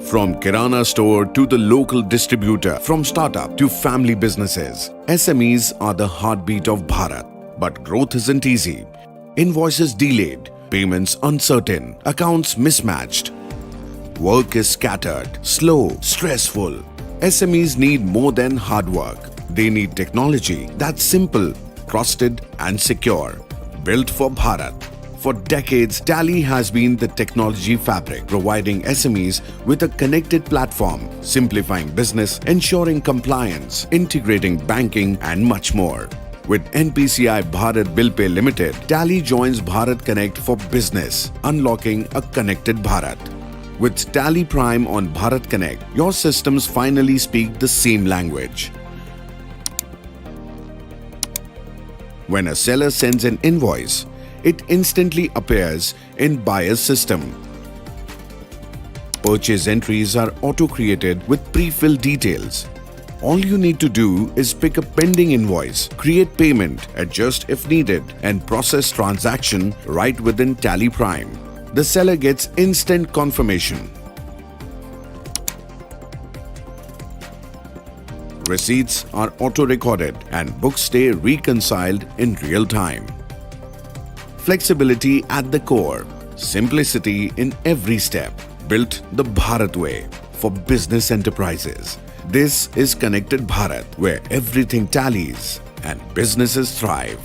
From Kirana store to the local distributor, from startup to family businesses, SMEs are the heartbeat of Bharat. But growth isn't easy. Invoices delayed, payments uncertain, accounts mismatched. Work is scattered, slow, stressful. SMEs need more than hard work. They need technology that's simple, trusted and secure. Built for Bharat. For decades, Tally has been the technology fabric, providing SMEs with a connected platform, simplifying business, ensuring compliance, integrating banking, and much more. With NPCI Bharat Bill Pay Limited, Tally joins Bharat Connect for business, unlocking a connected Bharat. With TallyPrime on Bharat Connect, your systems finally speak the same language. When a seller sends an invoice, it instantly appears in buyer's system. Purchase entries are auto-created with pre-filled details. All you need to do is pick a pending invoice, create payment, adjust if needed, and process transaction right within TallyPrime. The seller gets instant confirmation. Receipts are auto-recorded and books stay reconciled in real time. Flexibility at the core, simplicity in every step. Built the Bharat way for business enterprises. This is Connected Bharat, where everything tallies and businesses thrive.